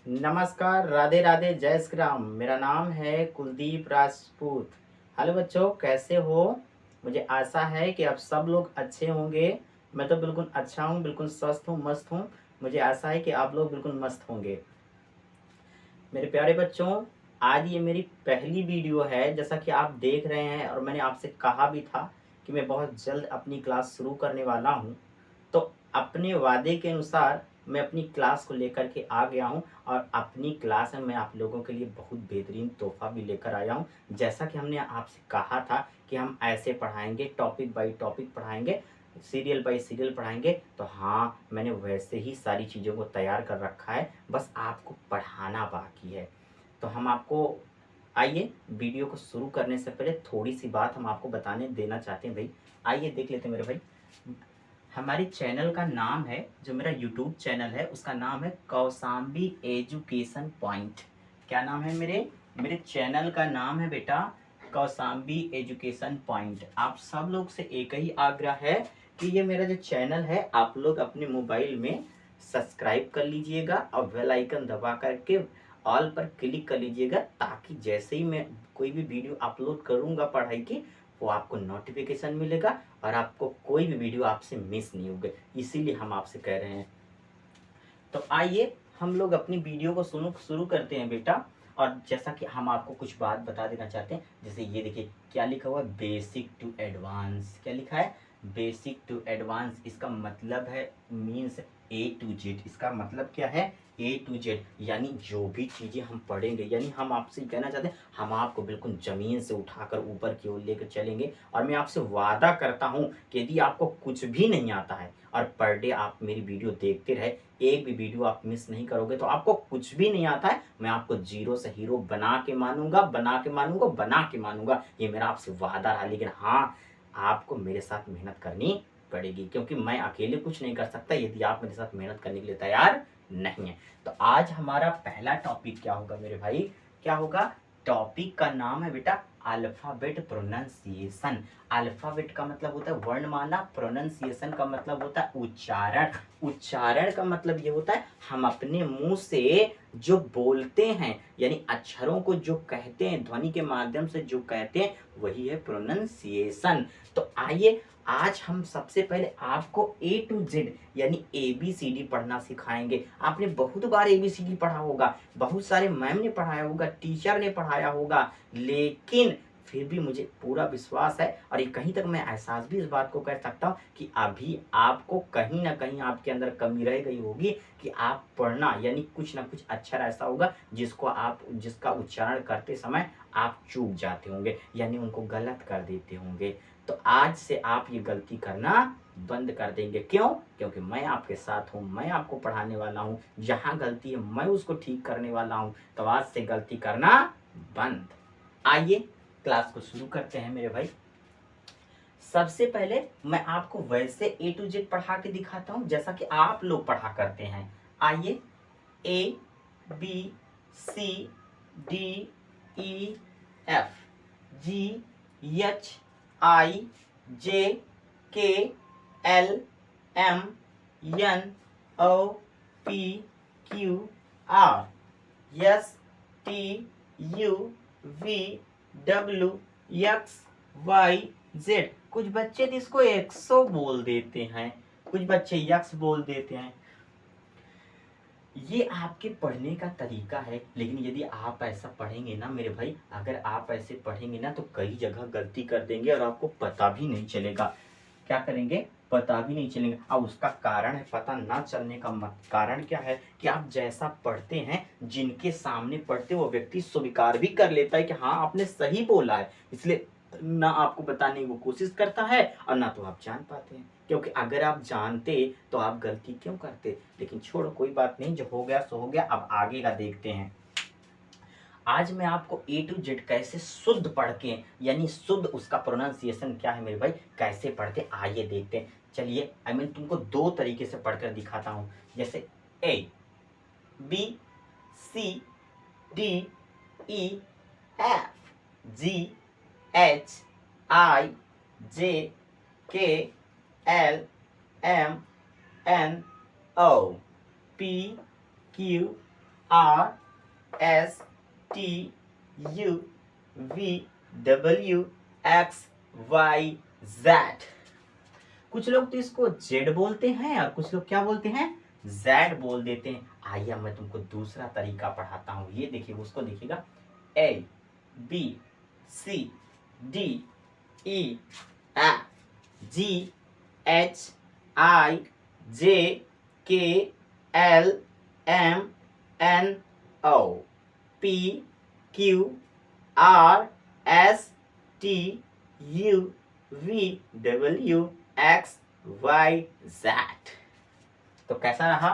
नमस्कार, राधे राधे, जय श्री राम। मेरा नाम है कुलदीप राजपूत। हेलो बच्चों, कैसे हो? मुझे आशा है कि आप सब लोग अच्छे होंगे। मैं तो बिल्कुल अच्छा हूँ, बिल्कुल स्वस्थ हूँ, मस्त हूँ। मुझे आशा है कि आप लोग बिल्कुल मस्त होंगे। मेरे प्यारे बच्चों, आज ये मेरी पहली वीडियो है, जैसा कि आप देख रहे हैं, और मैंने आपसे कहा भी था कि मैं बहुत जल्द अपनी क्लास शुरू करने वाला हूँ। तो अपने वादे के अनुसार मैं अपनी क्लास को लेकर के आ गया हूँ, और अपनी क्लास में मैं आप लोगों के लिए बहुत बेहतरीन तोहफा भी लेकर आया हूँ। जैसा कि हमने आपसे कहा था कि हम ऐसे पढ़ाएंगे, टॉपिक बाय टॉपिक पढ़ाएंगे, सीरियल बाय सीरियल पढ़ाएंगे, तो हाँ, मैंने वैसे ही सारी चीज़ों को तैयार कर रखा है, बस आपको पढ़ाना बाकी है। तो हम आपको, आइए वीडियो को शुरू करने से पहले थोड़ी सी बात हम आपको बताने देना चाहते हैं भाई। आइए देख लेते हैं मेरे भाई। हमारे चैनल का नाम है, जो मेरा यूट्यूब चैनल है उसका नाम है कौसाम्बी एजुकेशन पॉइंट। क्या नाम है मेरे मेरे चैनल का नाम है बेटा कौसाम्बी एजुकेशन पॉइंट। आप सब लोग से एक ही आग्रह है कि ये मेरा जो चैनल है आप लोग अपने मोबाइल में सब्सक्राइब कर लीजिएगा और बेल आइकन दबा करके ऑल पर क्लिक कर लीजिएगा, ताकि जैसे ही मैं कोई भी वीडियो अपलोड करूंगा पढ़ाई की, वो आपको नोटिफिकेशन मिलेगा और आपको कोई भी वीडियो आपसे मिस नहीं होगा। इसीलिए हम आपसे कह रहे हैं। तो आइए हम लोग अपनी वीडियो को शुरू करते हैं बेटा। और जैसा कि हम आपको कुछ बात बता देना चाहते हैं, जैसे ये देखिए क्या लिखा हुआ है, बेसिक टू एडवांस। क्या लिखा है? Basic to advance. इसका मतलब है मीन्स ए टू जेड। इसका मतलब क्या है? ए टू जेड, यानी जो भी चीज़ें हम पढ़ेंगे, यानी हम आपसे कहना चाहते हैं हम आपको बिल्कुल ज़मीन से उठाकर ऊपर की ओर लेकर चलेंगे। और मैं आपसे वादा करता हूँ कि यदि आपको कुछ भी नहीं आता है और पर डे आप मेरी वीडियो देखते रहे, एक भी वीडियो आप मिस नहीं करोगे, तो आपको कुछ भी नहीं आता है, मैं आपको जीरो से हीरो बना के मानूंगा, बना के मानूंगा, बना के मानूंगा। ये मेरा आपसे वादा रहा। लेकिन हाँ, आपको मेरे साथ मेहनत करनी पड़ेगी, क्योंकि मैं अकेले कुछ नहीं कर सकता यदि आप मेरे साथ मेहनत करने के लिए तैयार नहीं है। तो आज हमारा पहला टॉपिक क्या होगा मेरे भाई? क्या होगा? टॉपिक का नाम है बेटा अल्फाबेट प्रोनाउंसिएशन। अल्फाबेट का मतलब होता है वर्णमाला, प्रोनाउंसिएशन का मतलब होता है उच्चारण। उच्चारण का मतलब ये होता है हम अपने मुंह से जो बोलते हैं, यानी अक्षरों को जो कहते हैं, ध्वनि के माध्यम से जो कहते हैं, वही है प्रोनाउंसिएशन। तो आइए आज हम सबसे पहले आपको ए टू जेड यानी ABCD पढ़ना सिखाएंगे। आपने बहुत बार ABCD पढ़ा होगा, बहुत सारे मैम ने पढ़ाया होगा, टीचर ने पढ़ाया होगा, लेकिन फिर भी मुझे पूरा विश्वास है, और ये कहीं तक मैं एहसास भी इस बात को कर सकता हूँ कि अभी आपको कहीं ना कहीं आपके अंदर कमी रह गई होगी कि आप पढ़ना, यानी कुछ ना कुछ अक्षर ऐसा होगा जिसका उच्चारण करते समय आप चूक जाते होंगे, यानी उनको गलत कर देते होंगे। तो आज से आप ये गलती करना बंद कर देंगे। क्यों? क्योंकि मैं आपके साथ हूँ, मैं आपको पढ़ाने वाला हूँ। जहाँ गलती है मैं उसको ठीक करने वाला हूँ। तो आज से गलती करना बंद। आइए क्लास को शुरू करते हैं मेरे भाई। सबसे पहले मैं आपको वैसे ए टू जेड पढ़ा के दिखाता हूं जैसा कि आप लोग पढ़ा करते हैं। आइए, ABCDEFGHIJKLMNOPQR, कुछ बच्चे तो इसको एक्सो बोल देते हैं, कुछ बच्चे यक्स बोल देते हैं। ये आपके पढ़ने का तरीका है, लेकिन यदि आप ऐसा पढ़ेंगे ना मेरे भाई, अगर आप ऐसे पढ़ेंगे ना, तो कई जगह गलती कर देंगे और आपको पता भी नहीं चलेगा। क्या करेंगे? पता भी नहीं चलेगा। अब उसका कारण है, पता ना चलने का कारण क्या है कि आप जैसा पढ़ते हैं, जिनके सामने पढ़ते वो व्यक्ति स्वीकार भी कर लेता है कि हाँ आपने सही बोला है, इसलिए ना आपको बताने की वो कोशिश करता है और ना तो आप जान पाते हैं। क्योंकि अगर आप जानते तो आप गलती क्यों करते? लेकिन छोड़ो, कोई बात नहीं, जो हो गया सो हो गया। अब आगे का देखते हैं। आज मैं आपको ए टू जेड कैसे शुद्ध पढ़ के, यानी शुद्ध उसका प्रोनाउंसिएशन क्या है मेरे भाई, कैसे पढ़ते, आइए देखते हैं। चलिए मैं तुमको दो तरीके से पढ़कर दिखाता हूं। जैसे ABCDEFGHIJKLMNOPQR RSTUVWXYZ। कुछ लोग तो इसको जेड बोलते हैं और कुछ लोग क्या बोलते हैं, जैड बोल देते हैं। आइए मैं तुमको दूसरा तरीका पढ़ाता हूँ। ये देखिए, उसको देखिएगा, ABCDEFGHIJKLMNO, तो कैसा रहा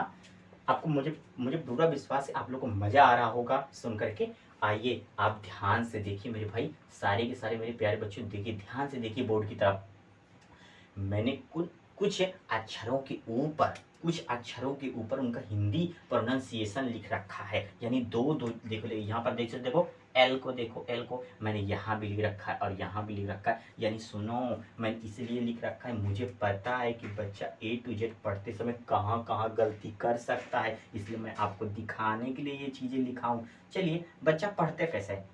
आपको? मुझे मुझे पूरा विश्वास है आप लोग को मजा आ रहा होगा सुन करके। आइए आप ध्यान से देखिए मेरे भाई, सारे के सारे मेरे प्यारे बच्चों, देखिए ध्यान से देखिए बोर्ड की तरफ। मैंने कुछ अक्षरों के ऊपर, कुछ अक्षरों के ऊपर उनका हिंदी प्रोनाउंसिएशन लिख रखा है। यानी दो दो देखो, यहाँ पर देख सकते, देखो एल को, देखो एल को मैंने यहाँ भी लिख रखा है और यहाँ भी लिख रखा है। यानी सुनो, मैंने इसलिए लिख रखा है, मुझे पता है कि बच्चा ए टू जेड पढ़ते समय कहाँ कहाँ गलती कर सकता है, इसलिए मैं आपको दिखाने के लिए ये चीज़ें लिखा हूँ। चलिए बच्चा पढ़ते कैसे है,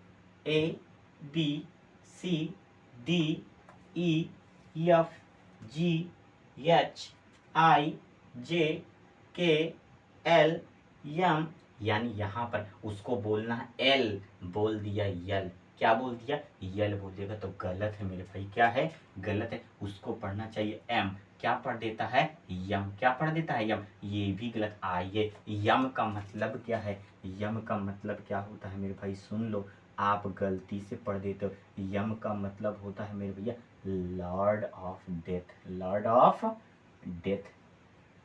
ABCDEFGHIJKLM, यानी यहाँ पर उसको बोलना है एल, बोल दिया यल। क्या बोल दिया, यल बोल देगा तो गलत है मेरे भाई। क्या है, गलत है। उसको पढ़ना चाहिए एम, क्या पढ़ देता है, यम। क्या पढ़ देता है, यम। ये भी गलत। आइए, यम का मतलब क्या है, यम का मतलब क्या होता है मेरे भाई, सुन लो। आप गलती से पढ़ देते हो। यम का मतलब होता है मेरे भैया Lord of death, Lord of death.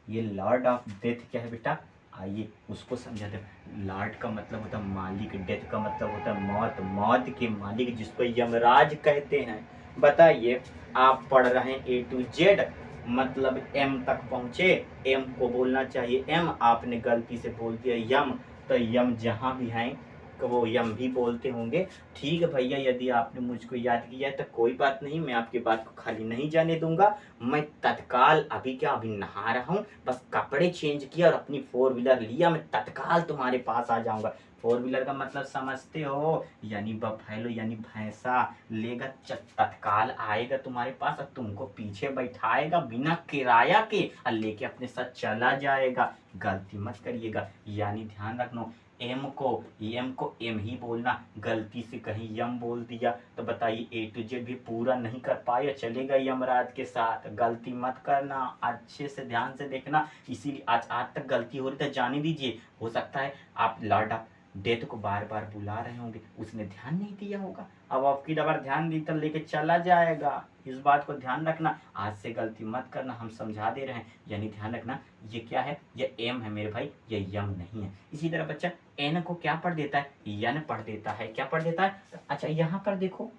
ये लॉर्ड ऑफ डेथ क्या है बेटा, आइए उसको समझाते हैं। लॉर्ड का मतलब होता है मालिक, डेथ का मतलब होता है मौत, मौत के मालिक जिसको यमराज कहते हैं। बताइए, आप पढ़ रहे हैं ए टू जेड, मतलब एम तक पहुंचे, एम को बोलना चाहिए एम, आपने गलती से बोल दिया यम, तो यम जहां भी हैं तो वो यम भी बोलते होंगे। ठीक है भैया, यदि आपने मुझको याद किया तो कोई बात नहीं, मैं आपकी बात को खाली नहीं जाने दूंगा। मैं तत्काल अभी क्या, अभी नहा रहा हूँ, बस कपड़े चेंज किया और अपनी 4 व्हीलर लिया, मैं तत्काल तुम्हारे पास आ जाऊंगा। 4 व्हीलर का मतलब समझते हो, यानी बफैलो, यानी भैंसा लेगा, तत्काल आएगा तुम्हारे पास और तुमको पीछे बैठाएगा बिना किराया के और लेके अपने साथ चला जाएगा। गलती मत करिएगा, यानी ध्यान रखना, एम को एम ही बोलना। गलती से कहीं यम बोल दिया तो बताइए ए टू जेड भी पूरा नहीं कर पाए, चलेगा यमराज के साथ। गलती मत करना, अच्छे से ध्यान से देखना। इसीलिए आज तक गलती हो रही तो जाने दीजिए, हो सकता है आप लॉर्ड ऑफ डेथ को बार बार बुला रहे होंगे, उसने ध्यान नहीं दिया होगा, अब आपकी बार ध्यान दी तो लेके चला जाएगा। इस बात को ध्यान रखना, आज से गलती मत करना, हम समझा दे रहे हैं। यानी ध्यान रखना, ये क्या है, ये एम है मेरे भाई, ये यम नहीं है। इसी तरह बच्चा एन को क्या पढ़ देता है, यन पढ़ देता है। क्या पढ़ देता है, अच्छा यहाँ पर देखो,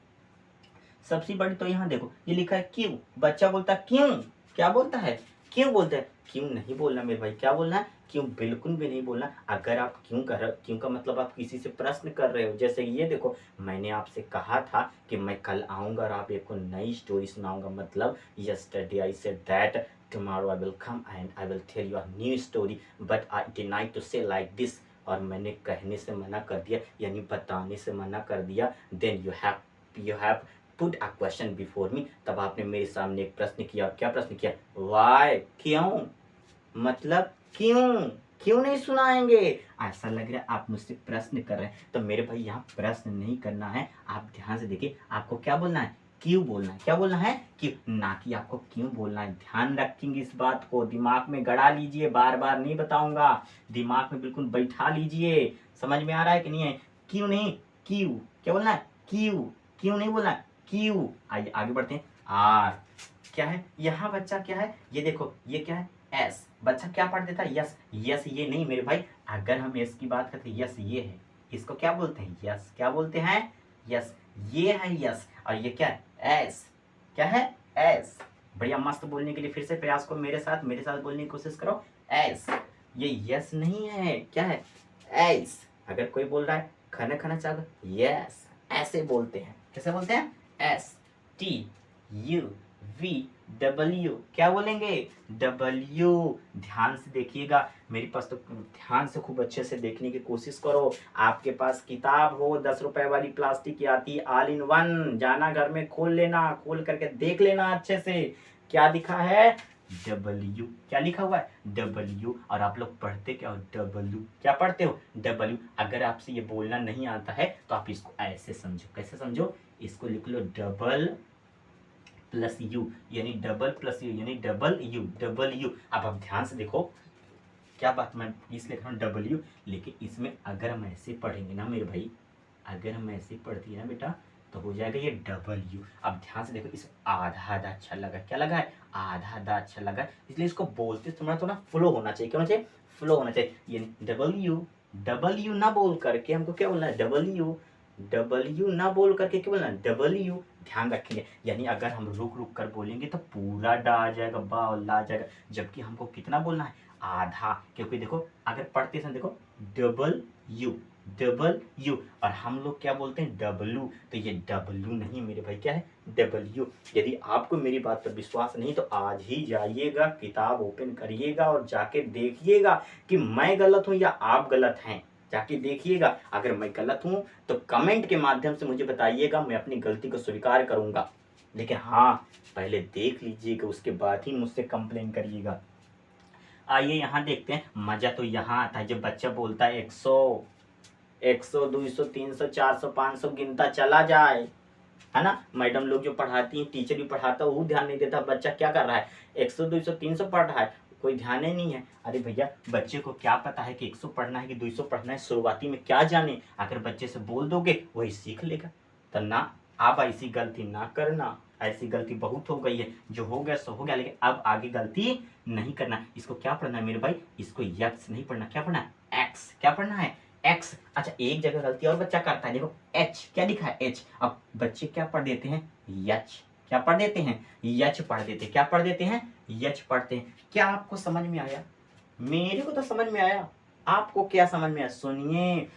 सबसे बड़ी तो यहाँ देखो, ये लिखा है क्यों, बच्चा बोलता है क्यों, क्या बोलता है, क्यों बोलता है। क्यों नहीं बोलना मेरे भाई, क्या बोलना है, क्यों बिल्कुल भी नहीं बोलना। अगर आप क्यों कर रहे हो, क्यों का मतलब आप किसी से प्रश्न कर रहे हो। जैसे ये देखो, मैंने आपसे कहा था कि मैं कल आऊंगा और आप एक नई स्टोरी सुनाऊंगा, मतलब yesterday I said that tomorrow I will come and I will tell you a new story but I denied to say like this, और मैंने कहने से मना कर दिया, यानी बताने से मना कर दिया। then you have put a question before me, तब आपने मेरे सामने एक प्रश्न किया। क्या प्रश्न किया, why, क्यों, मतलब क्यों, क्यों नहीं सुनाएंगे। ऐसा लग रहा है आप मुझसे प्रश्न कर रहे हैं, तो मेरे भाई यहाँ प्रश्न नहीं करना है, आप ध्यान से देखिए। आपको क्या बोलना है, क्यों बोलना है। क्या बोलना है, क्यों, ना कि आपको क्यों बोलना है। ध्यान रखेंगे इस बात को, दिमाग में गड़ा लीजिए, बार बार नहीं बताऊंगा, दिमाग में बिल्कुल बैठा लीजिए। समझ में आ रहा है कि नहीं है, क्यों नहीं, क्यों, क्या बोलना है, क्यों, क्यों नहीं बोलना है, क्यों। आइए आगे बढ़ते हैं। आर क्या है, यहाँ बच्चा क्या है, ये देखो, ये क्या है, एस। बच्चा क्या पढ़ देता है, यस। यस ये नहीं मेरे भाई, अगर हम यस की बात करते हैं, यस ये है, इसको क्या बोलते हैं, यस। क्या बोलते हैं, यस, ये है यस। और ये क्या है, एस। क्या है, एस। बढ़िया मस्त बोलने के लिए फिर से प्रयास करो, मेरे साथ बोलने की कोशिश करो, एस। ये यस नहीं है, क्या है, एस। अगर कोई बोल रहा है खाना खाना चाहोगे, यस, ऐसे बोलते हैं। कैसे बोलते हैं, S T U V W, क्या बोलेंगे? डब्ल्यू। ध्यान से देखिएगा मेरे पास, तो ध्यान से खूब अच्छे से देखने की कोशिश करो। आपके पास किताब हो 10 रुपए वाली प्लास्टिक की आती है ऑल इन वन, जाना घर में खोल लेना, खोल करके देख लेना अच्छे से क्या लिखा है। डब्ल्यू, क्या लिखा हुआ है? डब्ल्यू। और आप लोग पढ़ते क्या हो? डब्ल्यू। क्या पढ़ते हो? डब्ल्यू। अगर आपसे ये बोलना नहीं आता है तो आप इसको ऐसे समझो। कैसे समझो? इसको लिख लो डबल प्लस यू, यानी डबल प्लस यू यानी डबल यू, डबल यू। अब आप ध्यान से देखो क्या बात, मैं इसलिए लिख रहा हूँ डबल्यू, लेकिन इसमें अगर हम ऐसे पढ़ेंगे ना मेरे भाई, अगर हम ऐसे पढ़ती है ना बेटा, तो हो जाएगा ये डबल यू। अब ध्यान से देखो, इस आधा आधा अच्छा लगा, क्या लगा है? आधा आधा अच्छा लगा, इसलिए इसको बोलते समय थोड़ा फ्लो होना चाहिए। क्या होना चाहिए? फ्लो होना चाहिए। यानी डबल यू ना बोल करके हमको क्या बोलना है? डबल यू ना बोल करके क्या बोलना है? Double U. ध्यान रखेंगे, यानी अगर हम रुक रुक कर बोलेंगे तो पूरा डा आ जाएगा, बा और ला आ जाएगा, जबकि हमको कितना बोलना है? आधा। क्योंकि देखो अगर पढ़ते समय देखो डबल यू, डबल यू, और हम लोग क्या बोलते हैं? डब्लू। तो ये डब्लू नहीं मेरे भाई, क्या है? डब्ल्यू। यदि आपको मेरी बात पर विश्वास नहीं तो आज ही जाइएगा, किताब ओपन करिएगा और जाके देखिएगा कि मैं गलत हूं या आप गलत हैं। जाके देखिएगा, अगर मैं गलत हूं तो कमेंट के माध्यम से मुझे बताइएगा, मैं अपनी गलती को स्वीकार करूंगा। लेकिन हाँ, पहले देख लीजिएगा, उसके बाद ही मुझसे कंप्लेन करिएगा। आइए यहाँ देखते हैं, मजा तो यहाँ आता है जब बच्चा बोलता है 100, 100, 200, 300, 400, 500 गिनता चला जाए, है ना। मैडम लोग जो पढ़ाती हैं, टीचर भी पढ़ाता है, वो ध्यान नहीं देता बच्चा क्या कर रहा है। 100, 200, 300 पढ़ रहा है, कोई ध्यान ही नहीं है। अरे भैया, बच्चे को क्या पता है कि 100 पढ़ना है कि 200 पढ़ना है? शुरुआती में क्या जाने, अगर बच्चे से बोल दोगे वही सीख लेगा। तो ना, आप ऐसी गलती ना करना। ऐसी गलती बहुत हो गई है, जो हो गया सो हो गया, लेकिन अब आगे गलती नहीं करना। इसको क्या पढ़ना है मेरे भाई? इसको यक्स नहीं पढ़ना, क्या पढ़ना है? एक्स। क्या पढ़ना है? एक्स। अच्छा, एक जगह गलती और बच्चा करता है, देखो एच, क्या लिखा है? एच। अब बच्चे क्या पढ़ देते हैं? यच। क्या पढ़ देते हैं? यच पढ़ देते हैं। क्या पढ़ देते हैं? यच पढ़ते हैं। क्या आपको समझ में आया? मेरे को तो समझ में आया, आपको क्या समझ में आया? सुनिए,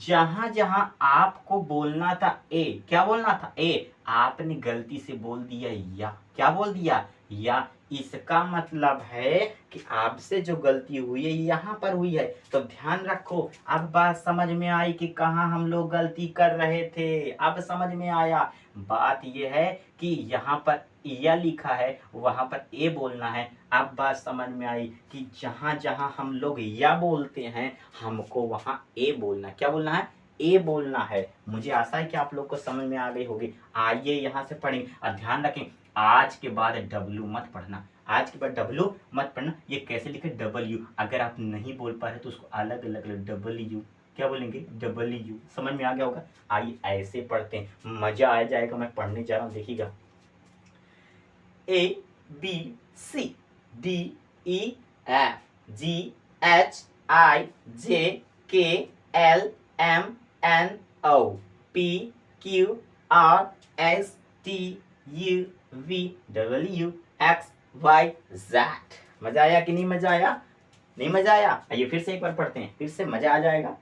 जहां जहां आपको बोलना था ए, क्या बोलना था? ए, आपने गलती से बोल दिया या। क्या बोल दिया? या। इसका मतलब है कि आपसे जो गलती हुई है यहाँ पर हुई है। तो ध्यान रखो, अब बात समझ में आई कि कहाँ हम लोग गलती कर रहे थे। अब समझ में आया। बात यह है कि यहाँ पर या लिखा है, वहां पर ए बोलना है। अब बात समझ में आई कि जहां जहां हम लोग या बोलते हैं, हमको वहां ए बोलना। क्या बोलना है? ए बोलना है। मुझे आशा है कि आप लोग को समझ में आ गई होगी। आइए यहाँ से पढ़ेंगे, और ध्यान रखें, आज के बाद डब्लू मत पढ़ना। आज के बाद डब्लू मत पढ़ना। ये कैसे लिखे? डब्ल्यू। अगर आप नहीं बोल पा रहे तो उसको अलग अलग डब्ल्यू, क्या बोलेंगे? डब्ल्यू। समझ में आ गया होगा। आइए ऐसे पढ़ते हैं, मजा आ जाएगा। मैं पढ़ने जा रहा हूँ, देखिएगा। A B C D E F G H I J K L M N O P Q R S T U V W X Y Z। मजा आया कि नहीं मजा आया? नहीं मजा आया? आइए फिर से एक बार पढ़ते हैं, फिर से मजा आ जाएगा।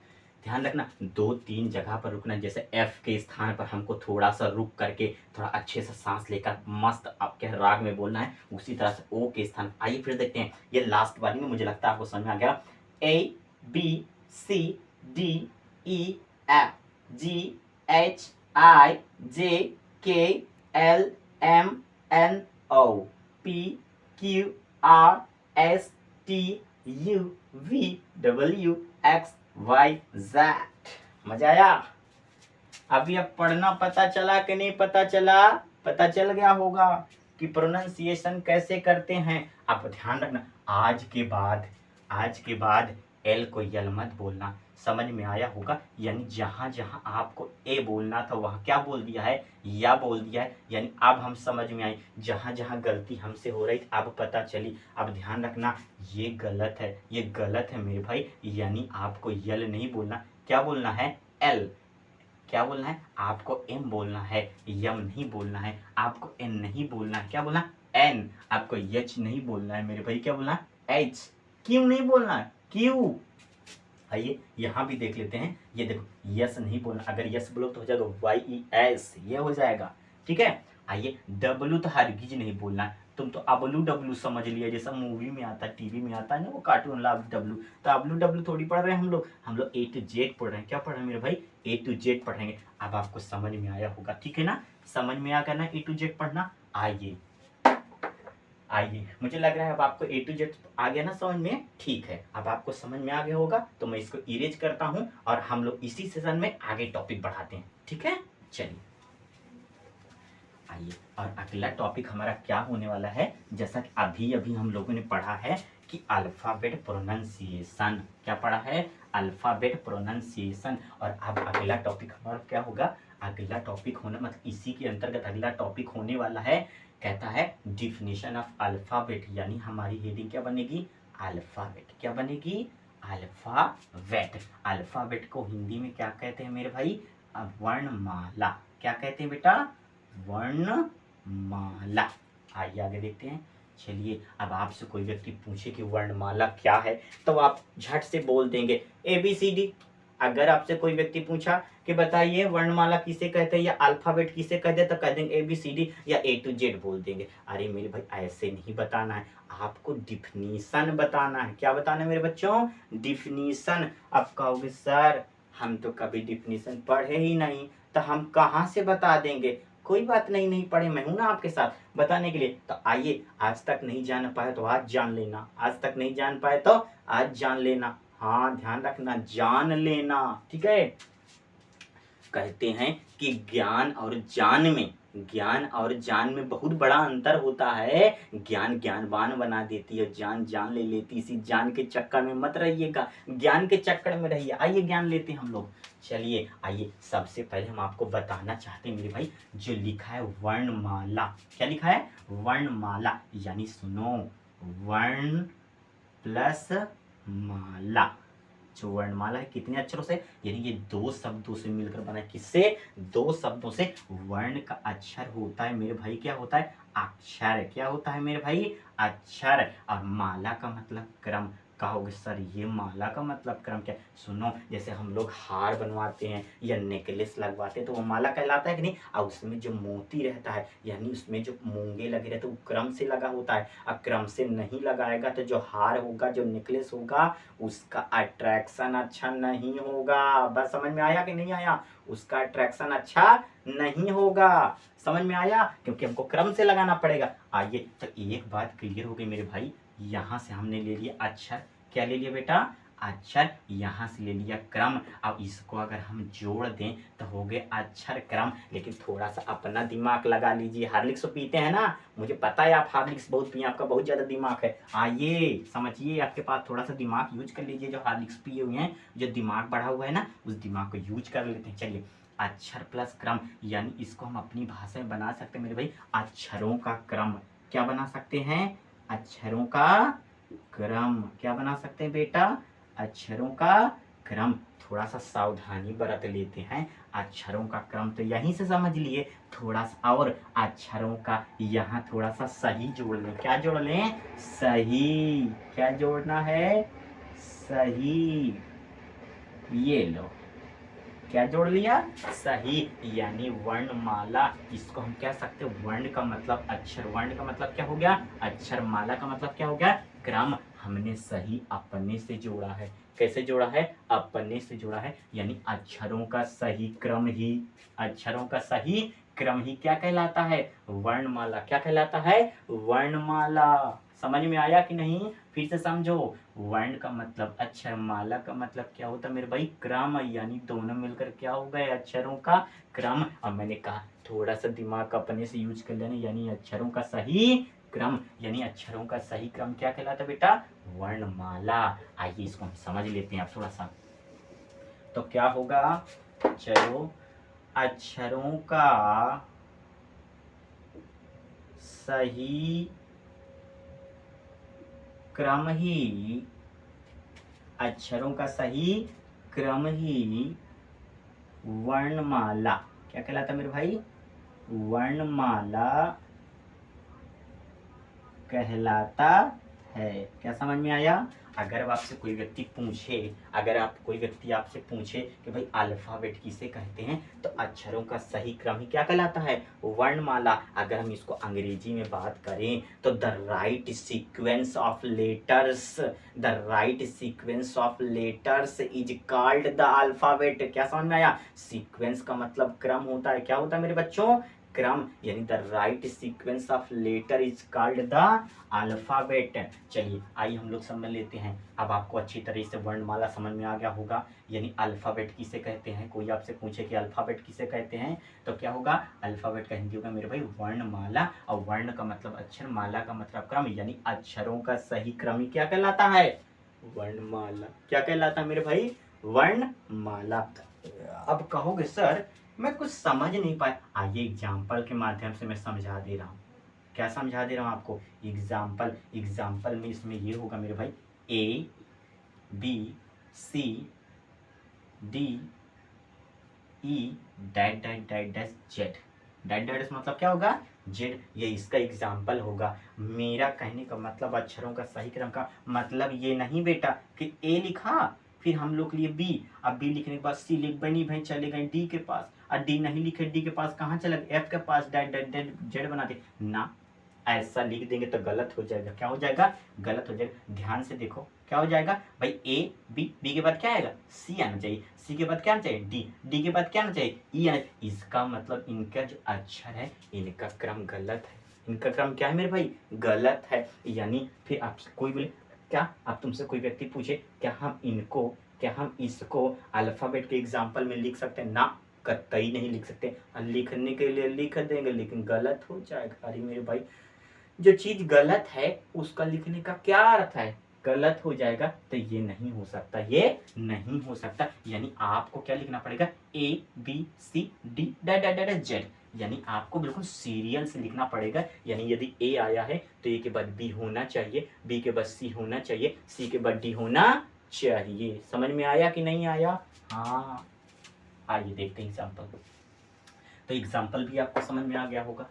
ध्यान रखना, 2-3 जगह पर रुकना। जैसे एफ के स्थान पर हमको थोड़ा सा रुक करके थोड़ा अच्छे से सांस लेकर मस्त आपके राग में बोलना है। उसी तरह से ओ के स्थान। आइए फिर देखते हैं, ये लास्ट वाली में मुझे लगता है आपको समझ में आ गया। A B C D E F G H I J K L M N O P Q R S T U V W X Y Z. मजा आया? अभी अब पढ़ना पता चला कि नहीं पता चला? पता चल गया होगा कि प्रोनाउंसिएशन कैसे करते हैं। अब ध्यान रखना, आज के बाद एल को यल मत बोलना। समझ में आया होगा? यानी जहां जहां आपको ए बोलना था वहां क्या बोल दिया है? या बोल दिया है। यानी अब हम समझ में आई, जहां जहां गलती हमसे हो रही थी अब पता चली। अब ध्यान रखना, ये गलत है, ये गलत है मेरे भाई। यानी आपको यल नहीं बोलना, क्या बोलना है? एल। क्या बोलना है? आपको एम बोलना है, यम नहीं बोलना है। आपको एन नहीं बोलना है, क्या बोलना? एन। आपको एच नहीं बोलना है मेरे भाई, क्या बोलना? एच। क्यों नहीं बोलना? क्यों? आइए यहाँ भी देख लेते हैं। ये देखो, यस नहीं बोलना। अगर यस बोलो तो हो जाएगा वाई ई एस, ये हो जाएगा। ठीक है। आइए, डब्लू तो हरगिज नहीं बोलना, तो तुम तो अबलू डब्लू समझ लिया, जैसा मूवी में आता है, टीवी में आता है ना वो कार्टून ला डब्लू, तो अबलू डब्लू थोड़ी पढ़ रहे हैं हम लोग ए टू जेड पढ़ रहे हैं। क्या पढ़ रहे हैं मेरे भाई? ए टू जेड पढ़ेंगे। अब आपको समझ में आया होगा, ठीक है ना? समझ में आ गया ना ए टू जेड पढ़ना? आइए आइए, मुझे लग रहा है अब आपको ए टू जेड आ गया ना समझ में? ठीक है, अब आपको समझ में आ गया होगा, तो मैं इसको इरेज करता हूँ और हम लोग इसी सेशन में आगे टॉपिक बढ़ाते हैं, ठीक है? चलिए आइए, और अगला टॉपिक हमारा क्या होने वाला है, जैसा कि अभी अभी हम लोगों ने पढ़ा है कि अल्फाबेट प्रोनाउंसिएशन। क्या पढ़ा है? Alphabet pronunciation. और अब अगला टॉपिक हमारा क्या होगा? अगला टॉपिक होना मतलब इसी के अंतर्गत अगला टॉपिक होने वाला है, कहता है डिफिनेशन ऑफ अल्फाबेट, यानी हमारी हेडिंग क्या बनेगी? अल्फाबेट। क्या बनेगी? अल्फाबेट। अल्फाबेट को हिंदी में क्या कहते हैं मेरे भाई? वर्णमाला। क्या कहते हैं बेटा? वर्णमाला। आइए आगे देखते हैं। चलिए, अब आपसे कोई व्यक्ति पूछे कि वर्णमाला क्या है, तो आप झट से बोल देंगे ABCD। अगर आपसे कोई व्यक्ति पूछा कि बताइए वर्णमाला किसे कहते हैं या अल्फाबेट किसे कहते हैं, तो कह देंगे ABCD या A to Z बोल देंगे। अरे मेरे भाई, ऐसे नहीं बताना है, आपको डिफिनीशन बताना है। क्या बताना है मेरे बच्चों? डिफिनीशन। अब कहोगे सर हम तो कभी डिफिनीशन पढ़े ही नहीं, तो हम कहाँ से बता देंगे? कोई बात नहीं, नहीं पढ़े, मैं हूं ना आपके साथ बताने के लिए। तो आइए, आज तक नहीं जान पाए तो आज जान लेना, आज तक नहीं जान पाए तो आज जान लेना। हाँ, ध्यान रखना, जान लेना, ठीक है? कहते हैं कि ज्ञान और जान में बहुत बड़ा अंतर होता है। ज्ञान ज्ञानवान बना देती है, जान जान ले लेती। इसी जान के चक्कर में मत रहिएगा, ज्ञान के चक्कर में रहिए। आइए ज्ञान लेते हैं हम लोग। चलिए आइए, सबसे पहले हम आपको बताना चाहते हैं मेरे भाई, जो लिखा है वर्णमाला। क्या लिखा है? वर्णमाला, यानी सुनो, वर्ण प्लस माला। जो वर्णमाला है कितने अक्षरों से? यानी ये दो शब्दों से मिलकर बना है। किससे? दो शब्दों से। वर्ण का अक्षर होता है मेरे भाई, क्या होता है? अक्षर। क्या होता है मेरे भाई? अक्षर। और माला का मतलब क्रम। कहोगे सर ये माला का मतलब क्रम क्या? सुनो, जैसे हम लोग हार बनवाते हैं या नेकलेस लगवाते हैं तो वो माला कहलाता है कि नहीं? और उसमें जो मोती रहता है, यानी उसमें जो मूंगे लगे रहते हैं, वो क्रम से लगा होता है। अब क्रम से नहीं लगाएगा तो जो हार होगा, जो नेकलेस होगा, उसका अट्रैक्शन अच्छा नहीं होगा। बस समझ में आया कि नहीं आया? उसका अट्रैक्शन अच्छा नहीं होगा। समझ में आया? क्योंकि हमको क्रम से लगाना पड़ेगा। आइए, तो एक बात क्लियर हो गई मेरे भाई, यहां से हमने ले लिया अक्षर। क्या ले लिया बेटा? अक्षर। यहाँ से ले लिया क्रम। अब इसको अगर हम जोड़ दें तो हो गए अक्षर क्रम। लेकिन थोड़ा सा अपना दिमाग लगा लीजिए। हार्लिक्स पीते हैं ना, मुझे पता है आप हार्लिक्स बहुत पिए, आपका बहुत ज्यादा दिमाग है। आइए समझिए, आपके पास थोड़ा सा दिमाग यूज कर लीजिए। जो हार्लिक्स पिए हुए हैं, जो दिमाग बढ़ा हुआ है ना, उस दिमाग को यूज कर लेते हैं। चलिए, अक्षर प्लस क्रम, यानी इसको हम अपनी भाषा में बना सकते हैं मेरे भाई, अक्षरों का क्रम। क्या बना सकते हैं? अक्षरों का क्रम। क्या बना सकते हैं बेटा? अक्षरों का क्रम। थोड़ा सा सावधानी बरत लेते हैं। अक्षरों का क्रम तो यहीं से समझ लिए, थोड़ा सा और अक्षरों का यहाँ थोड़ा सा सही जोड़ लें। क्या जोड़ लें? सही। क्या जोड़ना है? सही। ये लो, क्या जोड़ लिया? सही। यानी वर्णमाला, इसको हम कह सकते हैं वर्ण का मतलब अक्षर, वर्ण का मतलब क्या हो गया? अक्षर, माला का मतलब क्या हो गया? क्रम। हमने सही अपने से जोड़ा है। कैसे जोड़ा है? अपने से जोड़ा है, यानी अक्षरों का सही क्रम ही, अक्षरों का सही क्रम ही क्या कहलाता है? वर्णमाला। क्या कहलाता है? वर्णमाला। समझ में आया कि नहीं? फिर से समझो, वर्ण का मतलब अक्षर, माला का मतलब क्या होता है मेरे भाई? क्रम। यानी दोनों मिलकर क्या हो गए? अक्षरों का क्रम। अब मैंने कहा थोड़ा सा दिमाग अपने से यूज कर लेना, यानी अक्षरों का सही क्रम। यानी अक्षरों का सही क्रम क्या कहलाता है बेटा? वर्णमाला। आइए इसको हम समझ लेते हैं अब थोड़ा सा। तो क्या होगा? चलो, अक्षरों का सही क्रम ही, अक्षरों का सही क्रम ही वर्णमाला। क्या कहलाता मेरे भाई? वर्णमाला कहलाता है। क्या समझ में आया? अगर आपसे कोई व्यक्ति पूछे, अगर आप कोई व्यक्ति आपसे पूछे कि भाई अल्फाबेट किसे कहते हैं, तो अक्षरों का सही क्रम ही क्या कहलाता है? वर्णमाला। अगर हम इसको अंग्रेजी में बात करें तो the right sequence of letters, the right sequence of letters is called the alphabet. क्या समझ में आया? सीक्वेंस का मतलब क्रम होता है। क्या होता है मेरे बच्चों? क्रम, यानी the right sequence of letter is called the alphabet. चलिए आइए हम लोग समझ लेते हैं। अब आपको अच्छी तरह से वर्णमाला समझ में आ गया होगा, यानी अल्फाबेट किसे कहते हैं। कोई आपसे पूछे कि अल्फाबेट किसे कहते हैं, तो क्या होगा? अल्फाबेट का हिंदी होगा मेरे भाई वर्णमाला, और वर्ण का मतलब अक्षर, माला का मतलब क्रम, यानी अक्षरों का सही क्रम ही क्या कहलाता है? वर्णमाला। क्या कहलाता है मेरे भाई? वर्णमाला। अब कहोगे सर मैं कुछ समझ नहीं पाया, आइए एग्जाम्पल के माध्यम से मैं समझा दे रहा हूँ। क्या समझा दे रहा हूँ आपको? एग्जाम्पल। एग्जाम्पल में इसमें ये होगा मेरे भाई, A B C D E dot dot dot dash Z. Dot dot मतलब क्या होगा? जेड। ये इसका एग्जाम्पल होगा। मेरा कहने का मतलब अक्षरों का सही क्रम का मतलब ये नहीं बेटा कि ए लिखा फिर हम लोग के लिए बी, अब बी लिखने के बाद सी लिख बनी भाई चले गए डी के पास, और डी नहीं लिखे डी के पास कहाँ चले गए? एफ के पास, डैट डैट डैट जेड बनाते ना। ऐसा लिख देंगे तो गलत हो जाएगा। क्या हो जाएगा? गलत हो जाएगा। ध्यान से देखो क्या हो जाएगा भाई, ए बी, बी के बाद क्या आएगा? सी आना चाहिए, सी के बाद क्या आना चाहिए? डी, डी के बाद क्या आना चाहिए? ई आना चाहिए। इसका मतलब इनका जो अक्षर है इनका क्रम गलत है। इनका क्रम क्या है मेरे भाई? गलत है। यानी फिर आपसे कोई बोले, क्या आप तुमसे कोई व्यक्ति पूछे क्या हम इसको अल्फाबेट के एग्जाम्पल में लिख सकते हैं? ना, कतई नहीं लिख सकते। लिखने के लिए लिख देंगे लेकिन गलत हो जाएगा। अरे मेरे भाई, जो चीज गलत है उसका लिखने का क्या अर्थ है? गलत हो जाएगा, तो ये नहीं हो सकता, ये नहीं हो सकता। यानी आपको क्या लिखना पड़ेगा? A B C D dot Z, यानी आपको बिल्कुल सीरियल से लिखना पड़ेगा। यानी यदि ए आया है तो ए के बाद बी होना चाहिए, बी के बाद सी होना चाहिए, सी के बाद डी होना चाहिए। समझ में आया कि नहीं आया? हाँ, आइए देखते हैं एग्जाम्पल। तो एग्जाम्पल भी आपको समझ में आ गया होगा।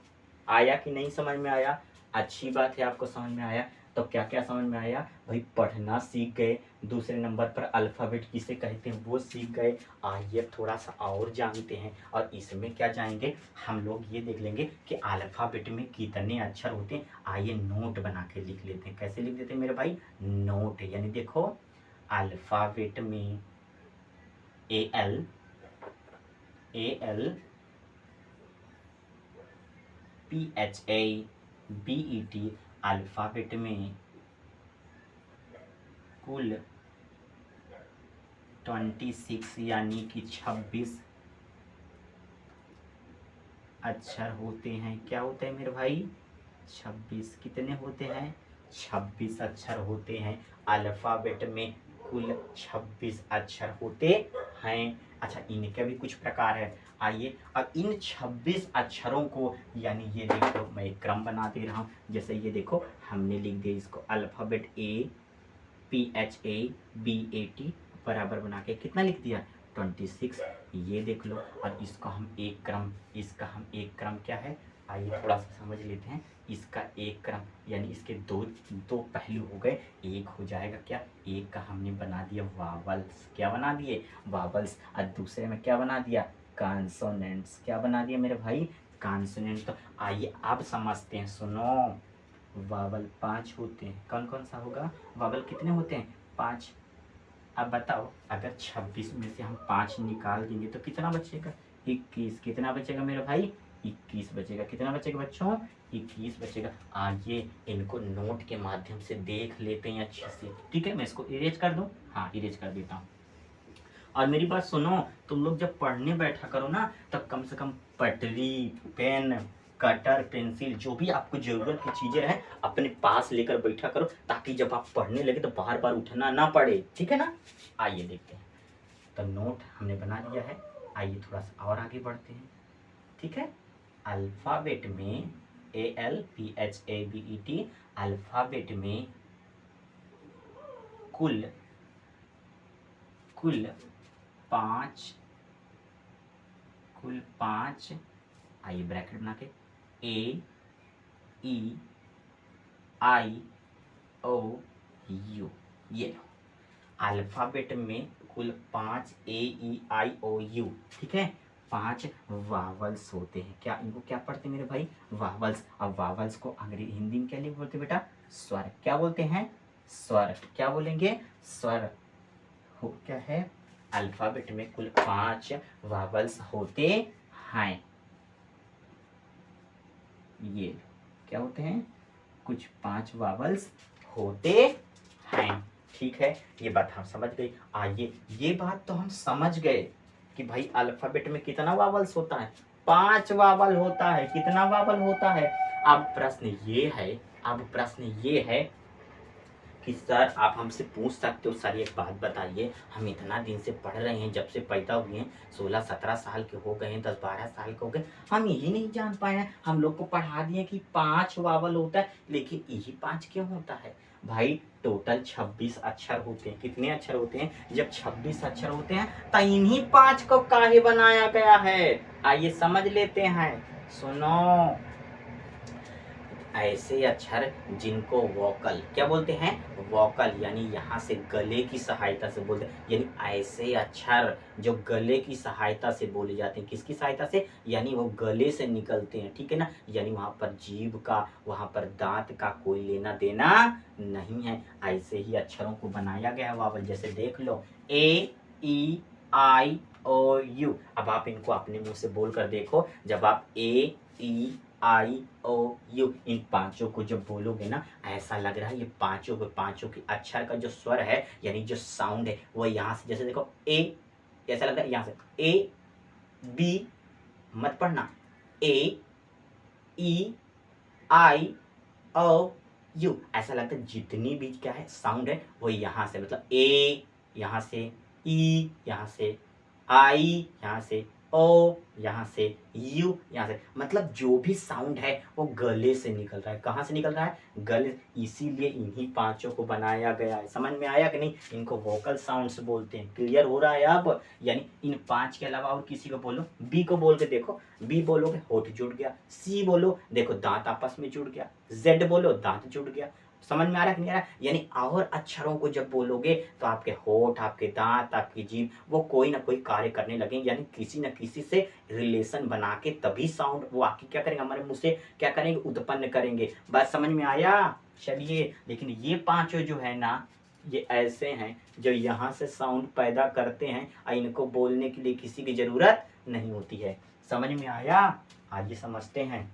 आया कि नहीं समझ में आया? अच्छी बात है, आपको समझ में आया। तो क्या क्या समझ में आया भाई? पढ़ना सीख गए, दूसरे नंबर पर अल्फ़ाबेट किसे कहते हैं वो सीख गए। आइए थोड़ा सा और जानते हैं, और इसमें क्या जाएंगे हम लोग, ये देख लेंगे कि अल्फ़ाबेट में कितने अक्षर होते हैं। आइए नोट बना के लिख लेते हैं। कैसे लिख देते हैं मेरे भाई? नोट। यानी देखो, अल्फ़ाबेट में ए एल PHABET, अल्फ़ाबेट में कुल 26 यानी कि 26 अक्षर होते हैं। क्या होते हैं मेरे भाई? 26। कितने होते हैं? 26 अक्षर होते हैं। अल्फ़ाबेट में कुल 26 अक्षर होते हैं। अच्छा, इनके भी कुछ प्रकार है। आइए अब इन 26 अक्षरों को, यानी ये देखो मैं एक क्रम बना दे रहा हूँ। जैसे ये देखो हमने लिख दिया इसको अल्फ़ाबेट APHABET बराबर बना के कितना लिख दिया? 26। ये देख लो, और इसका हम एक क्रम क्या है? आइए थोड़ा सा समझ लेते हैं। इसका एक क्रम यानी इसके दो दो पहलू हो गए। एक हो जाएगा क्या? एक का हमने बना दिया वावल्स। क्या बना दिए? वावल्स। और दूसरे में क्या बना दिया? कॉन्सोनेंट्स। क्या बना दिया मेरे भाई? कॉन्सोनेंट। तो आइए अब समझते हैं, सुनो। वावल 5 होते हैं। कौन कौन सा होगा? वावल कितने होते हैं? 5। अब बताओ, अगर 26 में से हम 5 निकाल देंगे तो कितना बचेगा? 21। कितना बचेगा मेरे भाई? 21 बचेगा। कितना बचेगा बच्चों? 21 बचेगा। आइए इनको नोट के माध्यम से देख लेते हैं अच्छे से। ठीक है, मैं इसको इरेज कर दूं? हाँ, इरेज कर देता हूँ। और मेरी बात सुनो, तुम लोग जब पढ़ने बैठा करो ना, तब कम से कम पटरी, पेन, कटर, पेंसिल, जो भी आपको जरूरत की चीजें हैं अपने पास लेकर बैठा करो, ताकि जब आप पढ़ने लगे तो बार बार उठना ना पड़े। ठीक है ना? आइए देखते हैं। तो नोट हमने बना दिया है। आइए थोड़ा सा और आगे बढ़ते हैं। ठीक है, अल्फाबेट में ALPHABET, अल्फाबेट में कुल कुल 5 आइए ब्रैकेट बना के A E I O U. ये लो, अल्फ़ाबेट में कुल 5 ए ई आई ओ यू, ठीक है। 5 वावल्स होते हैं। क्या इनको क्या पढ़ते हैं मेरे भाई? वावल्स। अब वावल्स को अंग्रेजी हिंदी में क्या लिख बोलते हैं बेटा? स्वर। क्या बोलते हैं? स्वर। क्या बोलेंगे? स्वर। हो क्या है? अल्फ़ाबेट में कुल 5 वावल्स होते हैं। ये क्या होते हैं? कुछ 5 वावल्स होते हैं, ठीक है। ये बात हम समझ गए। आइए, ये बात तो हम समझ गए कि भाई अल्फाबेट में कितना वावल्स होता है? 5 वावल होता है। कितना वावल होता है? अब प्रश्न ये है, अब प्रश्न ये है कि सर आप हमसे पूछ सकते हो, सर एक बात बताइए, हम इतना दिन से पढ़ रहे हैं, जब से पैदा हुए हैं, 16-17 साल के हो गए हैं, 10-12 साल के हो गए, हम यही नहीं जान पाए हैं। हम लोग को पढ़ा दिए कि 5 वावल होता है, लेकिन यही 5 क्यों होता है? भाई टोटल 26 अक्षर होते हैं। कितने अक्षर होते हैं? जब 26 अक्षर होते हैं तो इन्हीं 5 को काहे बनाया गया है? आइए समझ लेते हैं। सुनो, ऐसे अक्षर जिनको वोकल क्या बोलते हैं? वोकल, यानी यहाँ से गले की सहायता से बोलते हैं। यानी ऐसे अक्षर जो गले की सहायता से बोले जाते हैं। किसकी सहायता से? यानी वो गले से निकलते हैं, ठीक है ना। यानी वहाँ पर जीभ का, वहाँ पर दांत का कोई लेना देना नहीं है। ऐसे ही अक्षरों को बनाया गया है वावल। जैसे देख लो, ए ई आई ओ यू। अब आप इनको अपने मुंह से बोल कर देखो। जब आप ए ई आई ओ यू इन 5 को जब बोलोगे ना, ऐसा लग रहा है ये पांचों के अक्षर का जो स्वर है, यानी जो साउंड है, वो यहाँ से, जैसे देखो ए, ऐसा लग रहा है यहाँ से ए बी, मत पढ़ना, ए ई आई ओ यू, ऐसा लगता है जितनी भी क्या है साउंड है वो यहाँ से, मतलब ए यहाँ से, ई यहाँ से, आई यहाँ से, ओ यहाँ से, यू यहाँ से, मतलब जो भी साउंड है वो गले से निकल रहा है। कहाँ से निकल रहा है? गले। इसीलिए इन्हीं 5 को बनाया गया है। समझ में आया कि नहीं? इनको वोकल साउंड्स बोलते हैं। क्लियर हो रहा है अब? यानी इन 5 के अलावा और किसी को बोलो। बी को बोल के देखो, बी बोलोगे होठ जुड़ गया। सी बोलो, देखो दांत आपस में जुड़ गया। जेड बोलो, दांत जुड़ गया। समझ में आ रहा है कि नहीं आ रहा है? यानी और अक्षरों को जब बोलोगे तो आपके होठ, आपके दांत, आपकी जीभ वो कोई ना कोई कार्य करने लगेंगे, यानी किसी न किसी से रिलेशन बना के तभी साउंड वो आके क्या करेंगे, हमारे मुंह से क्या करेंगे, उत्पन्न करेंगे। बात समझ में आया? चलिए, लेकिन ये 5 जो है ना, ये ऐसे हैं जो यहाँ से साउंड पैदा करते हैं और इनको बोलने के लिए किसी की जरूरत नहीं होती है। समझ में आया? आइए समझते हैं।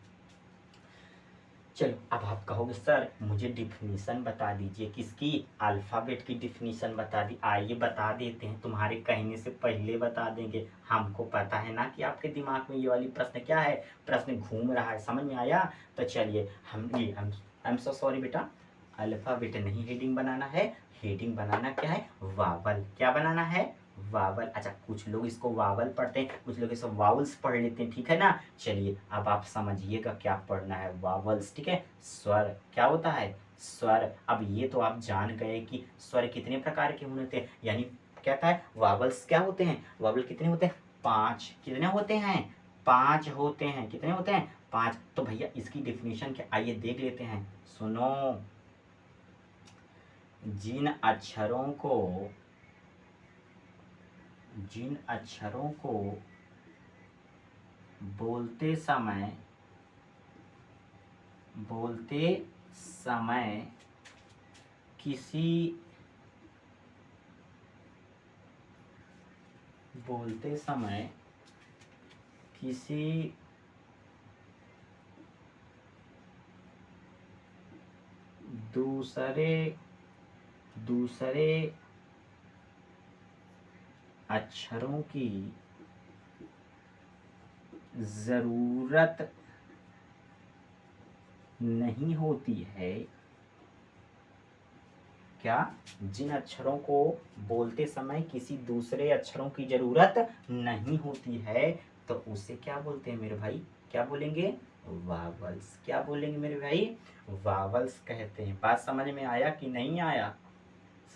चलो, अब आप कहोगे सर मुझे डिफिनीशन बता दीजिए। किसकी? अल्फ़ाबेट की डिफिनीशन बता दी। आइए बता देते हैं, तुम्हारे कहने से पहले बता देंगे। हमको पता है ना कि आपके दिमाग में ये वाली प्रश्न क्या है, प्रश्न घूम रहा है। समझ में आया? तो चलिए, आई एम सो सॉरी बेटा, अल्फ़ाबेट नहीं हेडिंग बनाना है। हेडिंग बनाना क्या है? वावल। क्या बनाना है? वावल। अच्छा, कुछ लोग इसको वावल पढ़ते हैं, कुछ लोग इसको वावल्स पढ़ लेते हैं, ठीक है ना। चलिए, अब आप समझिएगा क्या पढ़ना है। वावल्स, ठीक है। स्वर क्या होता है? स्वर। अब ये तो आप जान गए कि स्वर कितने प्रकार के होते हैं, यानी क्या था है, वावल्स क्या होते हैं? वावल कितने होते हैं? 5। कितने होते हैं? 5 होते हैं। कितने होते हैं? 5। तो भैया इसकी डिफिनीशन क्या, आइए देख लेते हैं। सुनो, जिन अक्षरों को बोलते समय किसी दूसरे अक्षरों की जरूरत नहीं होती है। क्या? जिन अक्षरों को बोलते समय किसी दूसरे अक्षरों की जरूरत नहीं होती है, तो उसे क्या बोलते हैं मेरे भाई? क्या बोलेंगे? वावल्स। क्या बोलेंगे मेरे भाई? वावल्स कहते हैं। बात समझ में आया कि नहीं आया?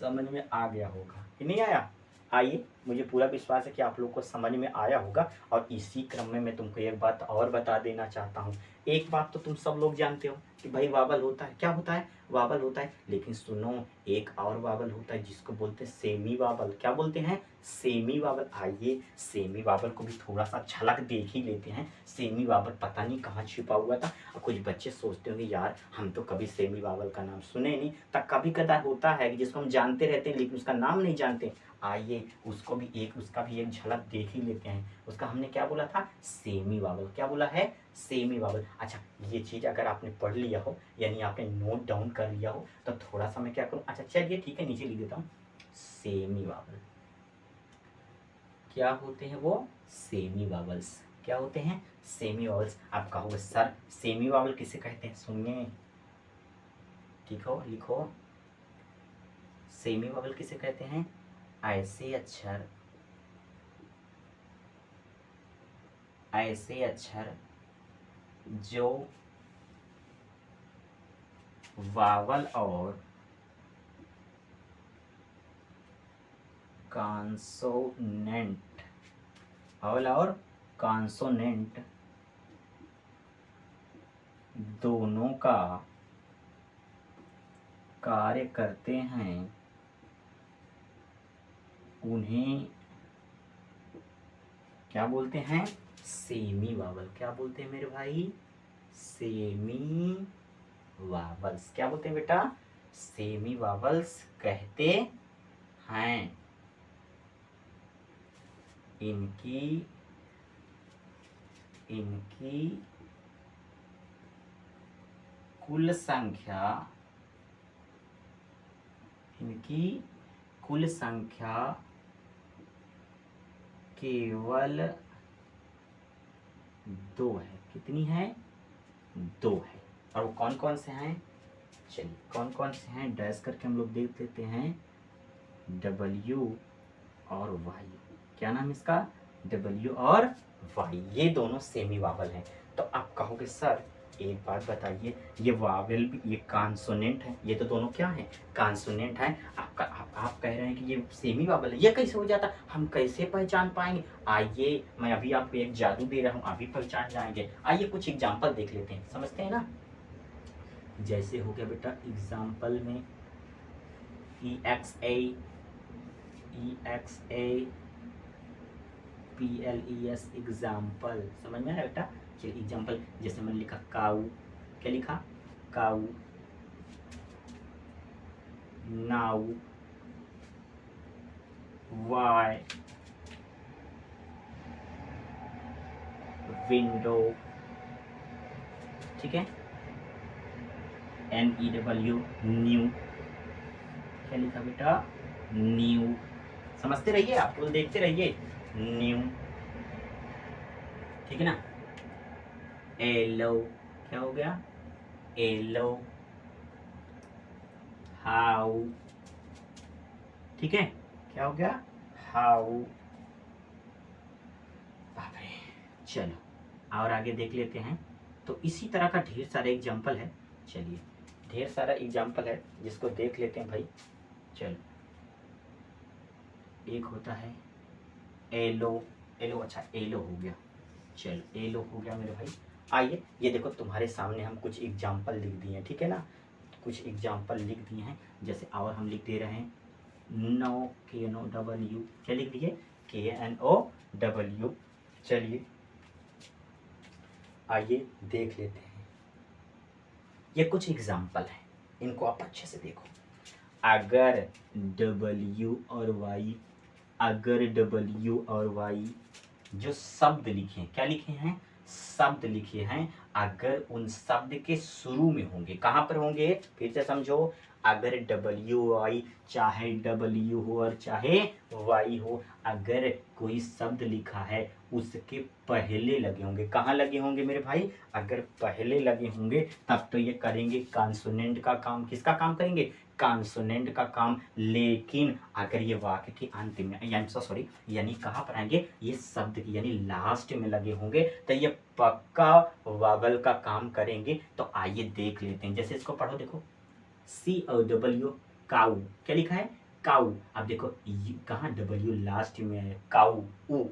समझ में आ गया होगा कि नहीं आया? आइए, मुझे पूरा विश्वास है कि आप लोग को समझ में आया होगा। और इसी क्रम में मैं तुमको एक बात और बता देना चाहता हूँ। एक बात तो तुम सब लोग जानते हो कि भाई वावल होता है, क्या होता है? वावल होता है, लेकिन सुनो एक और वावल होता है जिसको बोलते हैं सेमी वावल। क्या बोलते हैं? Semi vowel. आइए सेमी वावल को भी थोड़ा सा झलक देख ही लेते हैं। सेमी वावल पता नहीं कहाँ छिपा हुआ था। और कुछ बच्चे सोचते होंगे यार हम तो कभी सेमी वावल का नाम सुने नहीं, तब कभी कदार होता है कि जिसको हम जानते रहते हैं लेकिन उसका नाम नहीं जानते। आइए उसका भी एक झलक देख ही लेते हैं। उसका हमने क्या बोला था? Semi vowel. क्या बोला है? Semi vowel. अच्छा ये चीज़ अगर आपने पढ़ लिया हो यानी आपने नोट डाउन कर लिया हो तो थोड़ा सा मैं क्या करूँ, अच्छा चलिए ठीक है नीचे लिख देता हूँ। सेमी वावल क्या होते हैं? वो सेमी वावल्स। क्या होते हैं? Semi vowels. आप कहोगे सर सेमी वावल किसे कहते हैं? सुनिए ठीक हो लिखो, सेमी वावल किसे कहते हैं? ऐसे अक्षर जो वावल और कॉन्सोनेंट, वावल और कॉन्सोनेंट दोनों का कार्य करते हैं, उन्हें क्या बोलते हैं? Semi vowel. क्या बोलते हैं मेरे भाई? Semi vowels. क्या बोलते हैं बेटा? सेमी वावल्स कहते हैं। इनकी कुल संख्या केवल 2 है। कितनी है? 2 है। और वो कौन कौन से हैं? चलिए कौन कौन से हैं डैश करके हम लोग देख लेते हैं। W और Y। क्या नाम इसका? W और Y। ये दोनों सेमी वावल हैं। तो आप कहोगे सर एक बात बताइए, ये वावल भी ये कॉन्सोनेंट है, ये तो दोनों क्या हैं? कॉन्सोनेंट हैं। आप कह रहे हैं कि ये सेमी वावल है, ये कैसे हो जाता? हम कैसे पहचान पाएंगे? आइए मैं अभी आपको एक जादू दे रहा हूँ, अभी पहचान जाएंगे। आइए कुछ एग्जाम्पल देख लेते हैं, समझते हैं ना। जैसे हो गया बेटा एग्जाम्पल में EXA PLES एग्जाम्पल, समझ में आया बेटा? चलिए एग्जाम्पल जैसे मैंने लिखा काऊ। क्या लिखा? काऊ। नाउ, वाई, विंडो, ठीक है, NEW न्यू। क्या लिखा बेटा? न्यू। समझते रहिए, आप लोग देखते रहिए। न्यू, ठीक है ना। एलो। क्या हो गया? एलो। हाउ, ठीक है। क्या हो गया? हाउ। बाप रे। चलो और आगे देख लेते हैं। तो इसी तरह का ढेर सारा एग्जाम्पल है। चलिए ढेर सारा एग्जाम्पल है जिसको देख लेते हैं भाई। चलो एक होता है एलो। एलो, अच्छा एलो हो गया। चलो एलो हो गया मेरे भाई। आइए ये देखो तुम्हारे सामने हम कुछ एग्जाम्पल लिख दिए हैं, ठीक है ना। कुछ एग्जाम्पल लिख दिए हैं। जैसे और हम लिख दे रहे हैं नो, KNOW। क्या लिख दिए? KNOW। चलिए आइए देख लेते हैं। ये कुछ एग्जाम्पल हैं, इनको आप अच्छे से देखो। अगर W और Y, अगर W और Y जो शब्द लिखे हैं, क्या लिखे हैं? शब्द लिखे हैं। अगर उन शब्द के शुरू में होंगे, कहाँ पर होंगे? फिर से समझो। अगर WY, चाहे W हो और चाहे Y हो, अगर कोई शब्द लिखा है उसके पहले लगे होंगे। कहाँ लगे होंगे मेरे भाई? अगर पहले लगे होंगे तब तो ये करेंगे कॉन्सोनेंट का काम। किसका काम करेंगे? कॉन्सोनेंट का काम। लेकिन अगर ये वाक्य के अंत में यानी कहाँ पर आएंगे? ये शब्द की यानी लास्ट में लगे होंगे तो ये पक्का वावल का काम करेंगे। तो आइए देख लेते हैं। जैसे इसको पढ़ो, देखो COW, काऊ। क्या लिखा है? काऊ। अब देखो कहाँ W लास्ट में है? काऊ, उ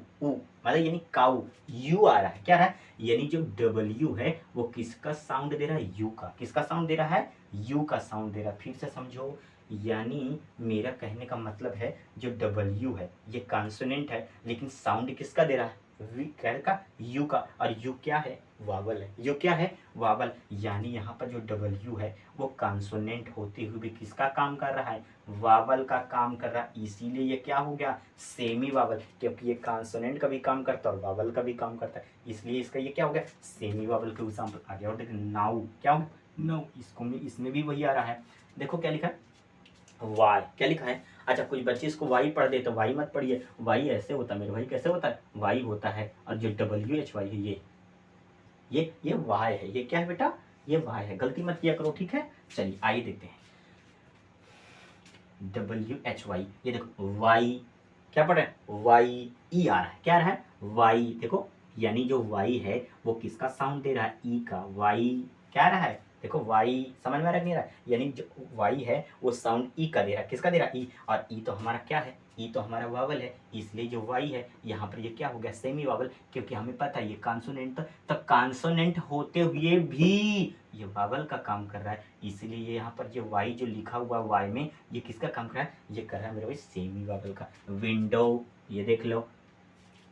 मतलब यानी काऊ, U आ रहा है। क्या रहा है? यानी जो W है वो किसका साउंड दे रहा है? U का। किसका साउंड दे रहा है? यू का साउंड दे रहा है। फिर से समझो, यानी मेरा कहने का मतलब है जो डब्ल्यू है ये कॉन्सोनेंट है, लेकिन साउंड किसका दे रहा है? वी क्या का? यू का। और यू क्या है? वावल है। यू क्या है? वावल। यानी यहाँ पर जो डब्ल्यू है वो कॉन्सोनेंट होते हुए भी किसका काम कर रहा है? वावल का काम कर रहा है। इसीलिए ये क्या हो गया? सेमी वावल, क्योंकि ये कॉन्सोनेंट का भी काम करता है और वावल का भी काम करता है, इसलिए इसका ये क्या हो गया? सेमी वावल के एग्जाम्पल आ गया। और देखिए नाउ क्या हो? नो, इसको में इसमें भी वही आ रहा है। देखो क्या लिखा है? वाई। क्या लिखा है? अच्छा, कुछ बच्चे इसको वाई पढ़ दे तो वाई मत पढ़िए। वाई ऐसे होता है मेरे भाई, कैसे होता है? वाई होता है। और जो WHY है ये वाई है। ये क्या है बेटा? ये वाई है। गलती मत किया करो, ठीक है। चलिए आई देते हैं। WHY, ये देखो वाई क्या पढ़ रहे हैं? वाई ई आ रहा है। क्या आ रहा है? वाई। देखो, यानी जो वाई है वो किसका साउंड दे रहा है? ई का। वाई क्या आ रहा है? देखो वाई समझ में आ रहा है नहीं आ रहा है? यानी जो वाई है वो साउंड ई का दे रहा है। किसका दे रहा है? ई। और ई तो हमारा क्या है? ई तो हमारा वावल है, इसलिए जो वाई है यहाँ पर ये क्या हो गया? सेमी वावल, क्योंकि हमें पता है ये कॉन्सोनेंट था, तो कॉन्सोनेंट होते हुए भी ये वावल का काम कर रहा है, इसलिए ये यहाँ पर जो वाई जो लिखा हुआ वाई में ये किसका काम कर रहा है? ये कर रहा है मेरे भाई सेमी वावल का। विंडो, ये देख लो,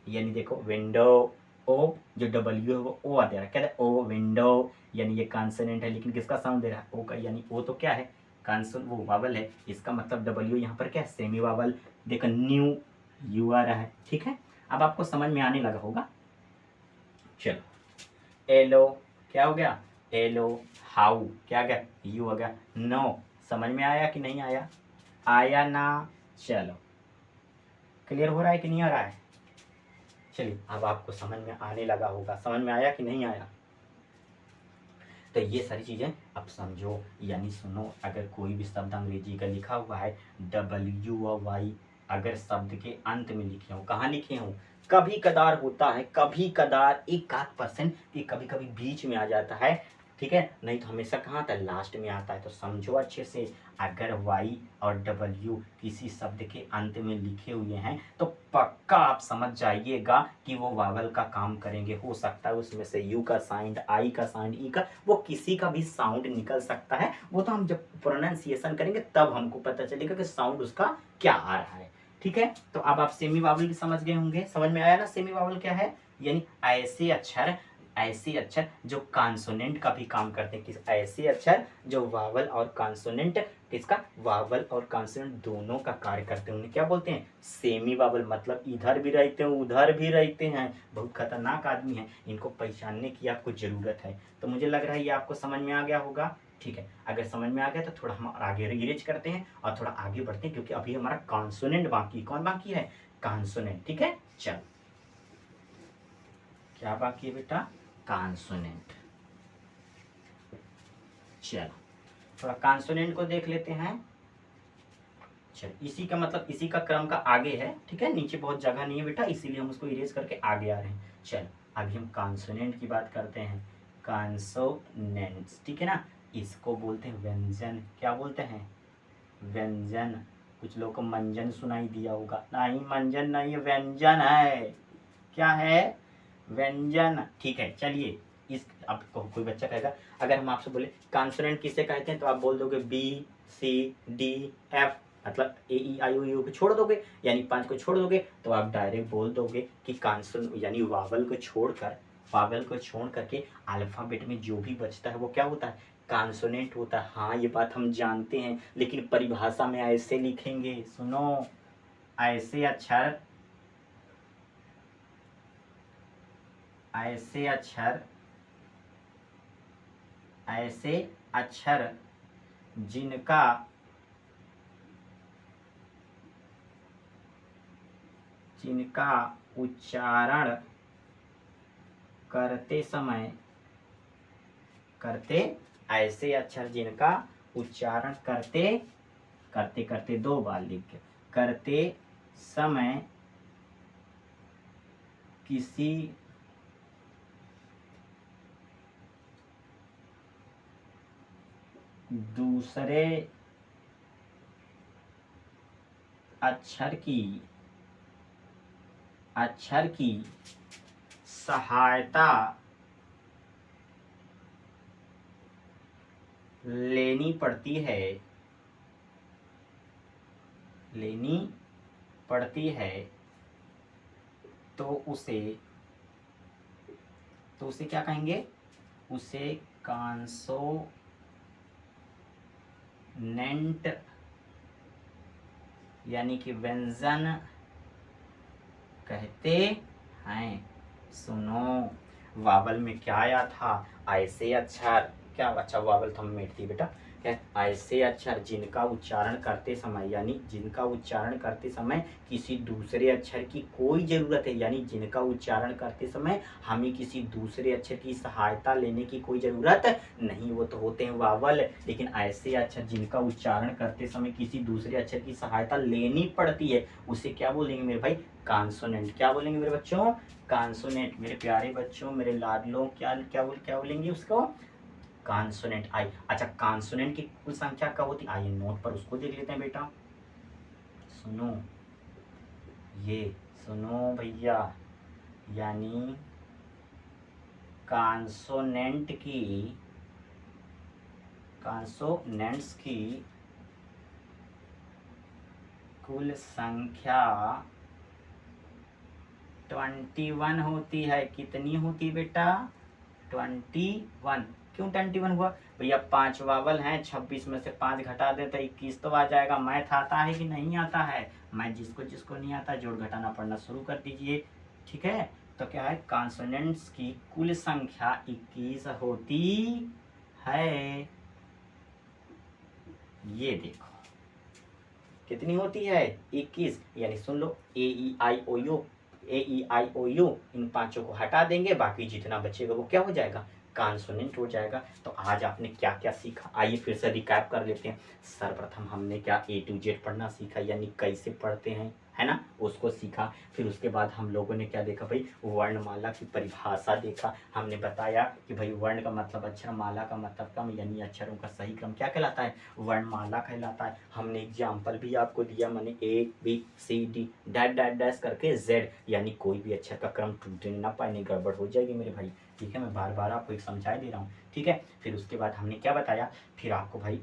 यानी देखो विंडो, ओ जो डब्ल्यू है वो ओ आ दे रहा है। क्या है? ओ विंडो, यानी ये कॉन्सोनेंट है लेकिन किसका साउंड दे रहा है? ओ का। यानी ओ तो क्या है? कॉन्सोन वो वावल है, इसका मतलब डब्ल्यू यहाँ पर क्या है? Semi vowel. देखो न्यू, यू आ रहा है, ठीक है। अब आपको समझ में आने लगा होगा। चलो, एलो क्या हो गया? एलो। हाउ क्या आ गया? यू आ गया। नो, समझ में आया कि नहीं आया? आया ना? चलो, क्लियर हो रहा है कि नहीं आ रहा है? चलिए, अब आपको समझ में आने लगा होगा। समझ में आया कि नहीं आया? तो ये सारी चीज़ें अब समझो, यानी सुनो, अगर कोई भी शब्द अंग्रेजी का लिखा हुआ है डब्ल्यू और वाई, अगर शब्द के अंत में लिखे हो, कहाँ लिखे हो? कभी कदार होता है, कभी कदार 1-8% कि कभी कभी बीच में आ जाता है, ठीक है, नहीं तो हमेशा कहाँ आता है? लास्ट में आता है। तो समझो अच्छे से, अगर वाई और डब्ल्यू किसी शब्द के अंत में लिखे हुए हैं तो पक्का आप समझ जाइएगा कि वो वावल का काम करेंगे। हो सकता है उसमें से यू का साउंड, आई का साउंड, ई का, वो किसी का भी साउंड निकल सकता है। वो तो हम जब प्रोनाउंसिएशन करेंगे तब हमको पता चलेगा कि साउंड उसका क्या आ रहा है, ठीक है। तो अब आप सेमी वावल भी समझ गए होंगे। समझ में आया ना सेमी वावल क्या है? यानी ऐसे अक्षर जो कॉन्सोनेंट का भी काम करते हैं। किस? ऐसे अक्षर जो वावल और कॉन्सोनेंट, किसका? वावल और कॉन्सोनेंट दोनों का कार्य करते हैं, उन्हें क्या बोलते हैं? Semi vowel. मतलब इधर भी रहते हैं उधर भी रहते हैं, बहुत खतरनाक आदमी है, इनको पहचानने की आपको जरूरत है। तो मुझे लग रहा है ये आपको समझ में आ गया होगा, ठीक है। अगर समझ में आ गया तो थोड़ा हम आगे इरेज करते हैं और थोड़ा आगे बढ़ते हैं, क्योंकि अभी हमारा कॉन्सोनेंट बाकी। कौन बाकी है? कॉन्सोनेंट, ठीक है। चल, क्या बाकी है बेटा? कॉन्सोनेंट। चलो, थोड़ा कॉन्सोनेंट को देख लेते हैं। चल, इसी का मतलब इसी का क्रम का आगे है, ठीक है। नीचे बहुत जगह नहीं है बेटा, इसीलिए हम उसको इरेज करके आगे आ रहे हैं। चल, अभी हम कॉन्सोनेंट की बात करते हैं। कॉन्सोनेंट्स, ठीक है ना, इसको बोलते हैं व्यंजन। क्या बोलते हैं? व्यंजन। कुछ लोग को मंजन सुनाई दिया होगा, नहीं मंजन नहीं है, व्यंजन है। क्या है? व्यंजन, ठीक है। चलिए, इस अब कोई बच्चा कहेगा, अगर हम आपसे बोले कॉन्सोनेंट किसे कहते हैं, तो आप बोल दोगे BCDF, मतलब AEIOU को छोड़ दोगे, यानी 5 को छोड़ दोगे, तो आप डायरेक्ट बोल दोगे कि कॉन्सोनेंट यानी वावल को छोड़ करके अल्फाबेट में जो भी बचता है वो क्या होता है? कॉन्सोनेंट होता है। हाँ, ये बात हम जानते हैं, लेकिन परिभाषा में ऐसे लिखेंगे, सुनो, ऐसे अक्षर ऐसे अक्षर ऐसे अक्षर जिनका जिनका उच्चारण करते समय करते ऐसे अक्षर जिनका उच्चारण करते करते करते 2 बार लिख के, करते समय किसी दूसरे अक्षर की सहायता लेनी पड़ती है, लेनी पड़ती है तो उसे, तो उसे क्या कहेंगे, उसे कॉन्सोनेंट यानी कि व्यंजन कहते हैं। सुनो, वावल में क्या आया था, ऐसे अक्षर, क्या अच्छा वावल तो हम मिटती बेटा, क्या ऐसे अक्षर जिनका उच्चारण करते समय, यानी जिनका उच्चारण करते समय किसी दूसरे अक्षर की कोई जरूरत है, यानी जिनका उच्चारण करते समय हमें किसी दूसरे अक्षर की सहायता लेने की कोई जरूरत नहीं, वो तो होते हैं वावल। लेकिन ऐसे अक्षर जिनका उच्चारण करते समय किसी दूसरे अक्षर की सहायता लेनी पड़ती है, उसे क्या बोलेंगे मेरे भाई, कॉन्सोनेंट। क्या बोलेंगे मेरे बच्चों, कॉन्सोनेंट। मेरे प्यारे बच्चों, मेरे लाडलों, क्या क्या बोलेंगे उसको, कॉन्सोनेंट। आई अच्छा, कॉन्सोनेंट की कुल संख्या क्या होती है, आइए नोट पर उसको देख लेते हैं बेटा। सुनो, ये सुनो भैया, यानी कॉन्सोनेंट की, कॉन्सोनेंट्स की कुल संख्या 21 होती है। कितनी होती बेटा, 21। क्यों 21 हुआ भैया, 5 वावल हैं, 26 में से 5 घटा दे तो 21 तो आ जाएगा। मैथ आता है कि नहीं आता है, मैं जिसको जिसको नहीं आता जोड़ घटाना पढ़ना शुरू कर दीजिए, ठीक है। तो क्या है, कॉन्सोनेंट्स की कुल संख्या 21 होती है। ये देखो कितनी होती है, 21। यानी सुन लो, ए ई आई ओ you, A E I O you, इन पांचों को हटा देंगे, बाकी जितना बचेगा वो क्या हो जाएगा, कॉन्सोनेंट हो जाएगा। तो आज आपने क्या क्या सीखा, आइए फिर से रिकैप कर लेते हैं। सर्वप्रथम हमने क्या ए टू जेड पढ़ना सीखा, यानी कैसे पढ़ते हैं, है ना, उसको सीखा। फिर उसके बाद हम लोगों ने क्या देखा भाई, वर्णमाला की परिभाषा देखा। हमने बताया कि भाई वर्ण का मतलब अक्षर, माला का मतलब क्रम, यानी अक्षरों का सही क्रम क्या कहलाता है, वर्णमाला कहलाता है। हमने एग्जाम्पल भी आपको दिया, मैंने A B C D dash dash dash करके जेड, यानी कोई भी अक्षर का क्रम टूटने ना पाए, नहीं गड़बड़ हो जाएगी मेरे भाई, ठीक है। मैं बार बार आपको एक समझा दे रहा हूँ, ठीक है। फिर उसके बाद हमने क्या बताया, फिर आपको भाई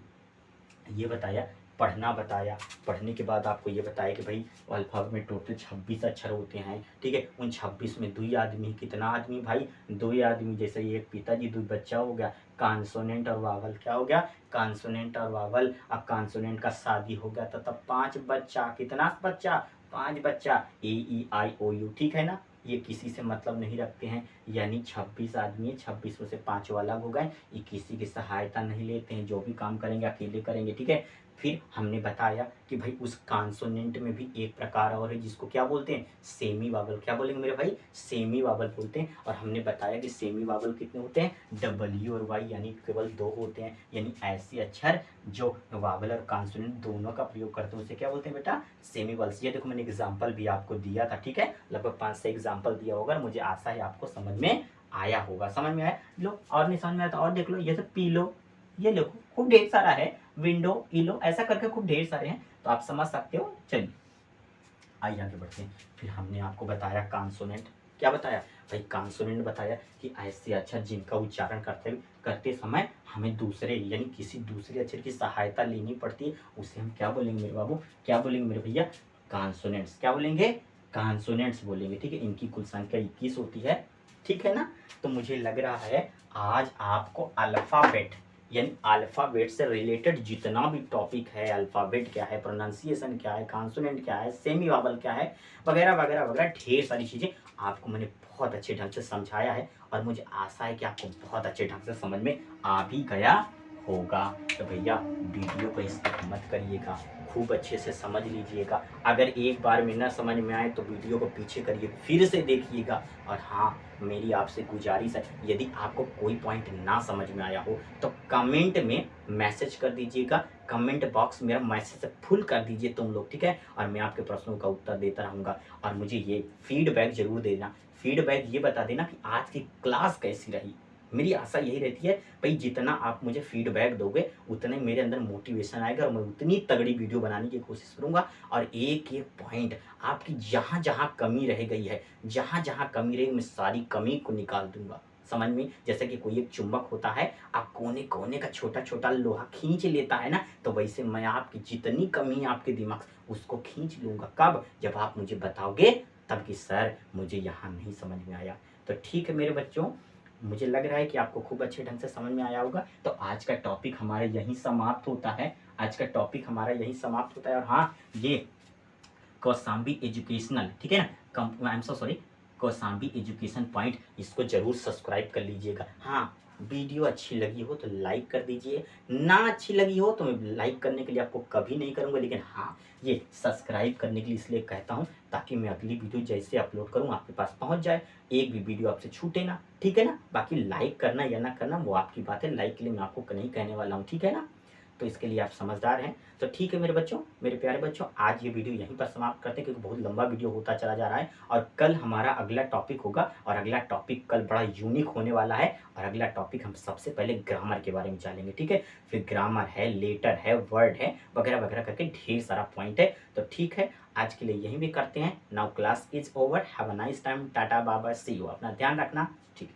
ये बताया, पढ़ना बताया। पढ़ने के बाद आपको ये बताया कि भाई अल्फाबेट में टोटल 26 अक्षर होते हैं, ठीक है। उन 26 में 2 आदमी, कितना आदमी भाई, 2 आदमी, जैसे एक पिताजी 2 बच्चा हो गया। कॉन्सोनेंट और वावल क्या हो गया, कॉन्सोनेंट और वावल। अब कॉन्सोनेंट का शादी हो गया तो तब 5 बच्चा, कितना बच्चा, 5 बच्चा, ए ई आई ओ यू, ठीक है ना। ये किसी से मतलब नहीं रखते हैं, यानी 26 आदमी है, 26 में से 5 अलग हो गए, ये किसी की सहायता नहीं लेते हैं, जो भी काम करेंगे अकेले करेंगे, ठीक है। फिर हमने बताया कि भाई उस कॉन्सोनेंट में भी एक प्रकार और है जिसको क्या बोलते हैं, सेमी वावल। क्या बोलेंगे मेरे भाई, सेमी वावल बोलते हैं। और हमने बताया कि सेमी वावल कितने होते हैं, डब्ल्यू और वाई, यानी केवल 2 होते हैं। यानी ऐसे अक्षर जो वावल और कॉन्सोनेंट दोनों का प्रयोग करते हैं उसे क्या बोलते हैं बेटा, सेमी वावल्स। ये देखो मैंने एग्जाम्पल भी आपको दिया था, ठीक है, लगभग 5 से एग्जाम्पल दिया होगा, मुझे आशा है आपको समझ में आया होगा। समझ में आया, लो और नहीं समझ में आया तो और देख लो, ये सब पी लो, ये देखो खूब ढेर सारा है, विंडो इलो ऐसा करके खूब ढेर सारे हैं, तो आप समझ सकते हो। चलिए आइए आगे बढ़ते हैं। फिर हमने आपको बताया कॉन्सोनेंट, क्या बताया भाई, कॉन्सोनेंट बताया कि ऐसे अक्षर जिनका उच्चारण करते समय हमें दूसरे, यानी किसी दूसरे अक्षर की सहायता लेनी पड़ती है, उसे हम क्या बोलेंगे मेरे बाबू, क्या बोलेंगे मेरे भैया, कॉन्सोनेंट्स। क्या बोलेंगे, कॉन्सोनेंट्स बोलेंगे, ठीक है। इनकी कुल संख्या 21 होती है, ठीक है ना। तो मुझे लग रहा है आज आपको अल्फाबेट, यानी अल्फ़ाबेट से रिलेटेड जितना भी टॉपिक है, अल्फ़ाबेट क्या है, प्रोनाउंसिएशन क्या है, कॉन्सोनेंट क्या है, सेमी वावल क्या है, वगैरह वगैरह वगैरह ढेर सारी चीज़ें आपको मैंने बहुत अच्छे ढंग से समझाया है। और मुझे आशा है कि आपको बहुत अच्छे ढंग से समझ में आ भी गया होगा। तो भैया वीडियो को स्किप मत करिएगा, खूब अच्छे से समझ लीजिएगा। अगर एक बार में न समझ में आए तो वीडियो को पीछे करिए, फिर से देखिएगा। और हाँ, मेरी आपसे गुजारिश है, यदि आपको कोई पॉइंट ना समझ में आया हो तो कमेंट में मैसेज कर दीजिएगा, कमेंट बॉक्स मेरा मैसेज से फुल कर दीजिए तुम लोग, ठीक है। और मैं आपके प्रश्नों का उत्तर देता रहूँगा। और मुझे ये फीडबैक जरूर देना, फीडबैक ये बता देना कि आज की क्लास कैसी रही। मेरी आशा यही रहती है भाई, जितना आप मुझे फीडबैक दोगे उतना ही मेरे अंदर मोटिवेशन आएगा और मैं उतनी तगड़ी वीडियो बनाने की कोशिश करूँगा। और एक एक पॉइंट आपकी जहाँ जहाँ कमी रह गई है, जहाँ जहाँ कमी रही, मैं सारी कमी को निकाल दूंगा। समझ में, जैसे कि कोई एक चुंबक होता है, आप कोने कोने का छोटा छोटा लोहा खींच लेता है ना, तो वैसे मैं आपकी जितनी कमी है आपके दिमाग से उसको खींच लूंगा। कब? जब आप मुझे बताओगे तब कि सर मुझे यहाँ नहीं समझ में आया। तो ठीक है मेरे बच्चों, मुझे लग रहा है कि आपको खूब अच्छे ढंग से समझ में आया होगा। तो आज का टॉपिक हमारा यहीं समाप्त होता है। आज का टॉपिक हमारा यहीं समाप्त होता है। और हाँ, ये कौसाम्बी एजुकेशनल, ठीक है ना, I am so sorry, Kaushambi education point, इसको जरूर सब्सक्राइब कर लीजिएगा। हाँ, वीडियो अच्छी लगी हो तो लाइक कर दीजिए, ना अच्छी लगी हो तो मैं लाइक करने के लिए आपको कभी नहीं करूँगा, लेकिन हाँ, ये सब्सक्राइब करने के लिए इसलिए कहता हूँ ताकि मैं अगली वीडियो जैसे अपलोड करूँ आपके पास पहुँच जाए, एक भी वीडियो आपसे छूटे ना, ठीक है ना। बाकी लाइक करना या ना करना वो आपकी बात है, लाइक के लिए मैं आपको नहीं कहने वाला हूँ, ठीक है ना। तो इसके लिए आप समझदार हैं। तो ठीक है मेरे बच्चों, मेरे प्यारे बच्चों, आज ये वीडियो यहीं पर समाप्त करते हैं क्योंकि बहुत लंबा वीडियो होता चला जा रहा है। और कल हमारा अगला टॉपिक होगा, और अगला टॉपिक कल बड़ा यूनिक होने वाला है। और अगला टॉपिक हम सबसे पहले ग्रामर के बारे में जानेंगे, ठीक है। फिर ग्रामर है, लेटर है, वर्ड है, वगैरह वगैरह करके ढेर सारा पॉइंट है। तो ठीक है, आज के लिए यहीं भी करते हैं। Now class is over, have a nice time, tata bye bye, see you, अपना ध्यान रखना, ठीक है।